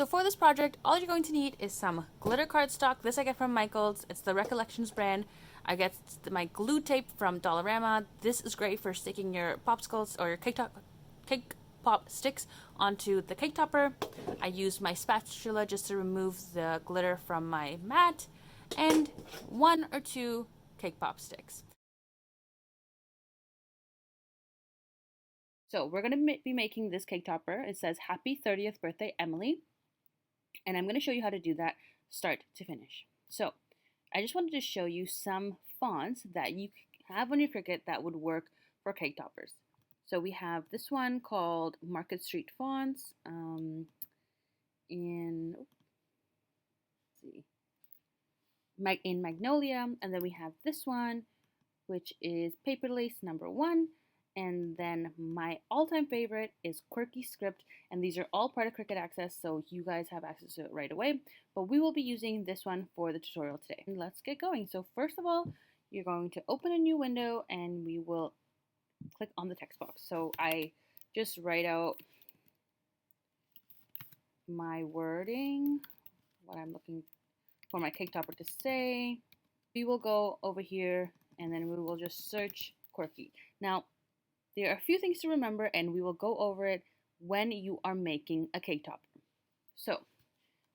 So for this project, all you're going to need is some glitter cardstock. This I get from Michael's. It's the Recollections Brand. I get my glue tape from Dollarama. This is great for sticking your popsicles or your cake pop sticks onto the cake topper. I use my spatula just to remove the glitter from my mat, and 1 or 2 cake pop sticks. So we're going to be making this cake topper. It says Happy 30th Birthday, Emily. And I'm going to show you how to do that start to finish. So I just wanted to show you some fonts that you have on your Cricut that would work for cake toppers. So we have this one called Market Street Fonts in Magnolia, and then we have this one, which is Paper Lace #1. And then my all-time favorite is Quirky Script, and these are all part of Cricut Access, so you guys have access to it right away. But we will be using this one for the tutorial today. And let's get going. So first of all, you're going to open a new window, and we will click on the text box. So I just write out my wording, what I'm looking for my cake topper to say. We will go over here, and then we will just search Quirky. Now, there are a few things to remember, and we will go over it when you are making a cake topper. So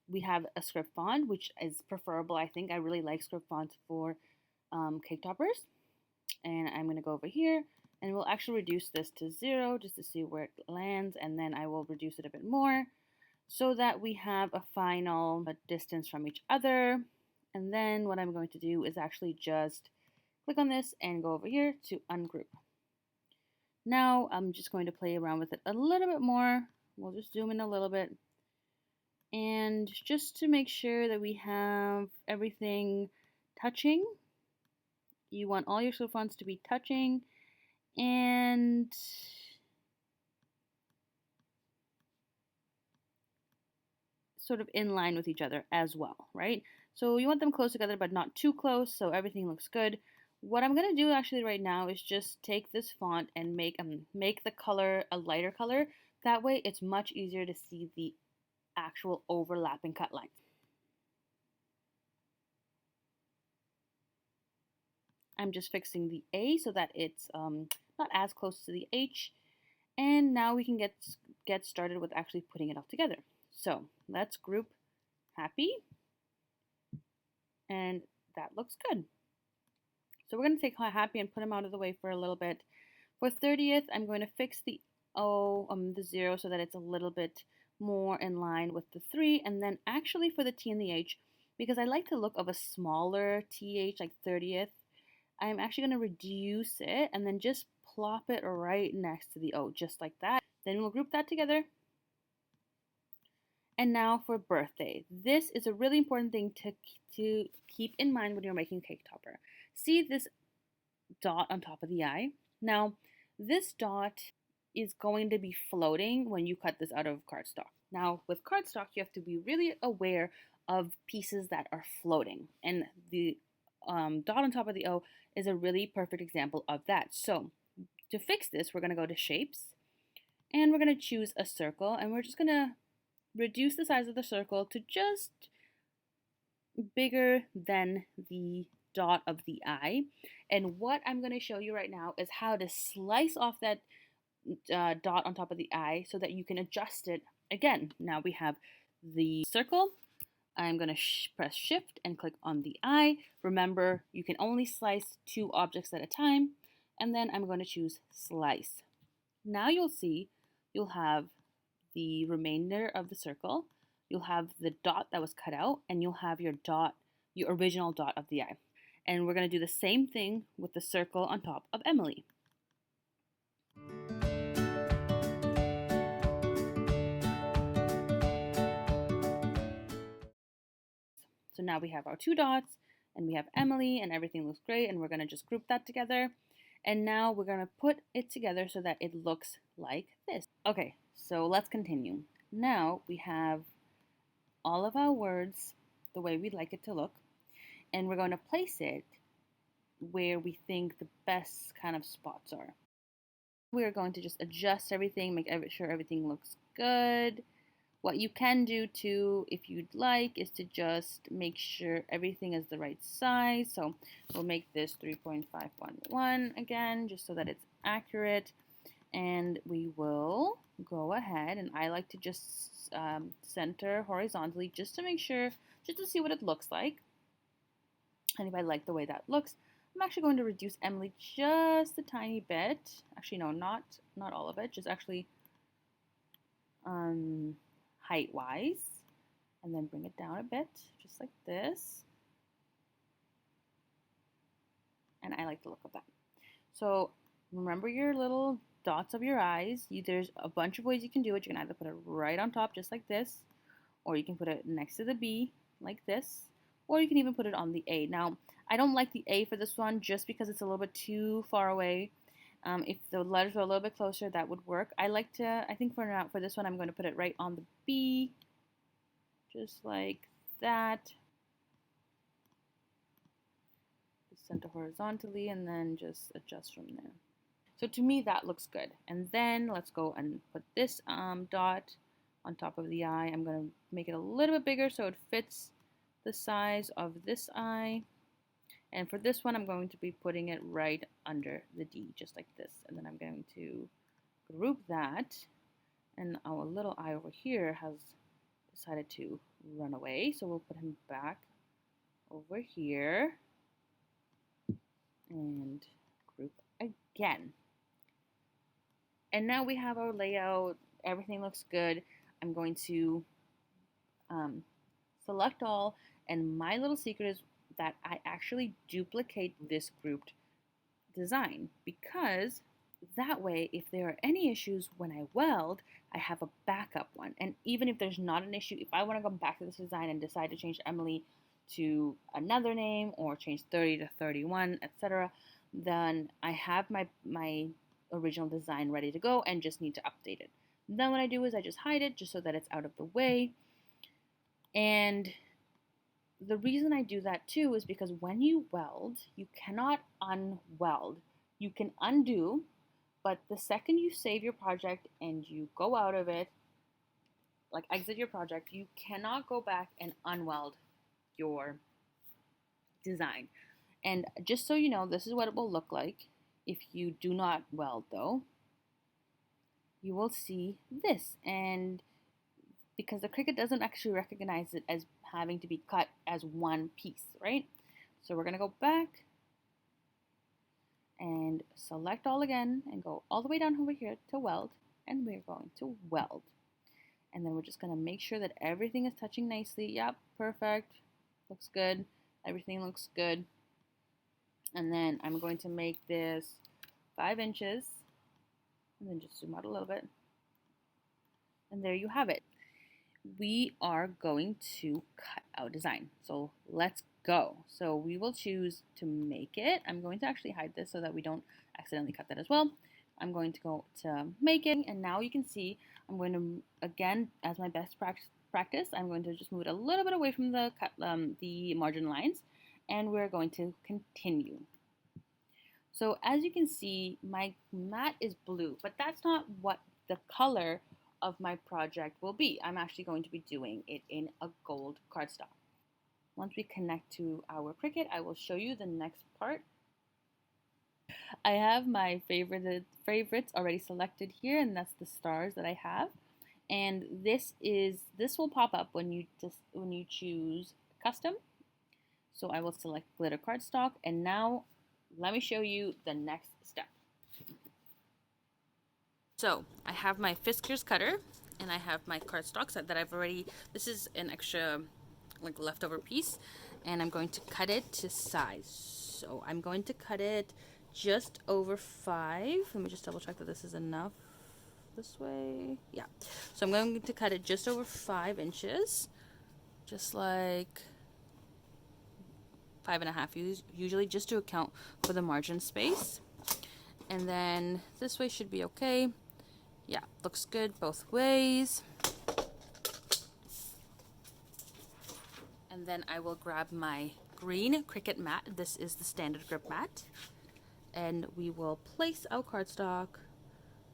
we have a script font, which is preferable, I think. I really like script fonts for cake toppers. And I'm going to go over here, and we'll actually reduce this to 0 just to see where it lands, and then I will reduce it a bit more so that we have a final distance from each other. And then what I'm going to do is actually just click on this and go over here to ungroup. Now I'm just going to play around with it a little bit more. We'll just zoom in a little bit. And just to make sure that we have everything touching, you want all your script fonts to be touching and sort of in line with each other as well, right? So you want them close together but not too close, so everything looks good. What I'm going to do actually right now is just take this font and make the color a lighter color. That way it's much easier to see the actual overlapping cut lines. I'm just fixing the A so that it's not as close to the H. And now we can get started with actually putting it all together. So let's group Happy. And that looks good. So we're going to take Happy and put him out of the way for a little bit. For 30th, I'm going to fix the the 0 so that it's a little bit more in line with the 3. And then actually for the T and the H, because I like the look of a smaller TH, like 30th, I'm actually going to reduce it and then just plop it right next to the O, just like that. Then we'll group that together. And now for birthday. This is a really important thing to keep in mind when you're making cake topper. See this dot on top of the I? Now, this dot is going to be floating when you cut this out of cardstock. Now, with cardstock, you have to be really aware of pieces that are floating. And the dot on top of the O is a really perfect example of that. So, to fix this, we're going to go to Shapes, and we're going to choose a circle, and we're just going to reduce the size of the circle to just bigger than the dot of the I. And what I'm going to show you right now is how to slice off that dot on top of the I so that you can adjust it again. Now we have the circle. I'm going to press Shift and click on the I. Remember, you can only slice 2 objects at a time. And then I'm going to choose Slice. Now you'll see you'll have the remainder of the circle, you'll have the dot that was cut out, and you'll have your original dot of the I. And we're going to do the same thing with the circle on top of Emily. So now we have our 2 dots, and we have Emily, and everything looks great, and we're going to just group that together. And now we're going to put it together so that it looks like this. Okay, so let's continue. Now we have all of our words the way we'd like it to look, and we're going to place it where we think the best kind of spots are. We're going to just adjust everything, make sure everything looks good. What you can do too, if you'd like, is to just make sure everything is the right size. So we'll make this 3.511 again, just so that it's accurate. And we will go ahead, and I like to just center horizontally just to make sure, just to see what it looks like. And if I like the way that looks, I'm actually going to reduce Emily just a tiny bit. Actually, no, not all of it, just actually height-wise. And then bring it down a bit, just like this. And I like the look of that. So remember your little dots of your eyes. There's a bunch of ways you can do it. You can either put it right on top, just like this, or you can put it next to the B, like this, or you can even put it on the A. Now, I don't like the A for this one just because it's a little bit too far away. If the letters were a little bit closer, that would work. I think for this one, I'm going to put it right on the B, just like that. Just center horizontally and then just adjust from there. So to me, that looks good. And then let's go and put this dot on top of the eye. I'm going to make it a little bit bigger so it fits the size of this eye. And for this one, I'm going to be putting it right under the D, just like this. And then I'm going to group that. And our little eye over here has decided to run away. So we'll put him back over here and group again. And now we have our layout. Everything looks good. I'm going to select all. And my little secret is that I actually duplicate this grouped design, because that way, if there are any issues when I weld, I have a backup one. And even if there's not an issue, if I want to go back to this design and decide to change Emily to another name or change 30 to 31, etc., then I have my original design ready to go and just need to update it. Then what I do is I just hide it just so that it's out of the way. And the reason I do that too is because when you weld, you cannot unweld. You can undo, but the second you save your project and you go out of it, like exit your project, you cannot go back and unweld your design. And just so you know, this is what it will look like if you do not weld though. You will see this, and because the Cricut doesn't actually recognize it as having to be cut as one piece, right? So we're gonna go back and select all again and go all the way down over here to weld, and we're going to weld. And then we're just gonna make sure that everything is touching nicely. Yep, perfect, looks good, everything looks good. And then I'm going to make this 5 inches, and then just zoom out a little bit. And there you have it. We are going to cut our design. So let's go. So we will choose to make it. I'm going to actually hide this so that we don't accidentally cut that as well. I'm going to go to make it, and now you can see I'm going to, again, as my best practice, I'm going to just move it a little bit away from the margin lines, and we're going to continue. So as you can see, my mat is blue, but that's not what the color of my project will be. I'm actually going to be doing it in a gold cardstock. Once we connect to our Cricut, I will show you the next part. I have my favorites already selected here, and that's the stars that I have. And this will pop up when you choose custom. So I will select glitter cardstock, and now let me show you the next step. So I have my Fiskars cutter, and I have my cardstocks that I've already, this is an extra like leftover piece, and I'm going to cut it to size. So I'm going to cut it just over 5. Let me just double check that this is enough this way. Yeah. So I'm going to cut it just over 5 inches, just like 5.5 usually, just to account for the margin space. And then this way should be okay. Yeah, looks good both ways. And then I will grab my green Cricut mat. This is the standard grip mat. And we will place our cardstock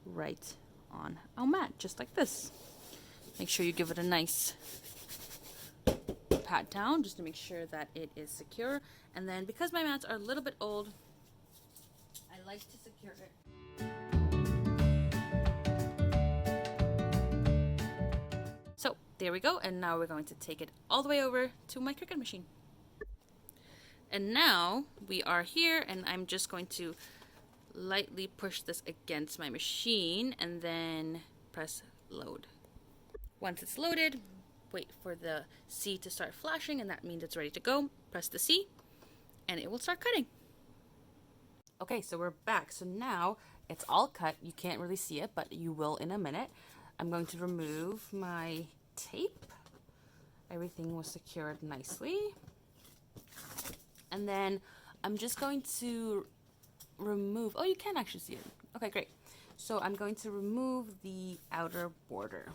right on our mat, just like this. Make sure you give it a nice pat down just to make sure that it is secure. And then because my mats are a little bit old, I like to secure it. So there we go, and now we're going to take it all the way over to my Cricut machine. And now we are here, and I'm just going to lightly push this against my machine and then press load. Once it's loaded, wait for the C to start flashing, and that means it's ready to go. Press the C and it will start cutting. Okay, so we're back. So now it's all cut. You can't really see it, but you will in a minute. I'm going to remove my tape. Everything was secured nicely. And then I'm just going to remove, oh, you can actually see it. Okay, great. So I'm going to remove the outer border.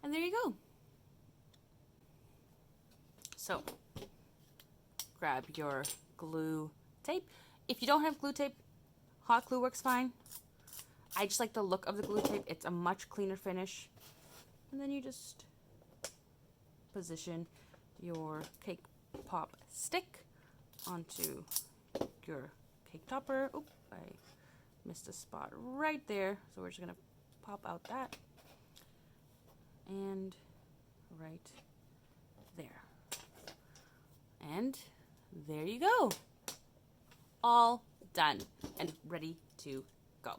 And there you go. So grab your glue tape. If you don't have glue tape, hot glue works fine. I just like the look of the glue tape. It's a much cleaner finish. And then you just position your cake pop stick onto your cake topper. Oop, I missed a spot right there. So we're just gonna pop out that. And right there. And there you go. All done and ready to go.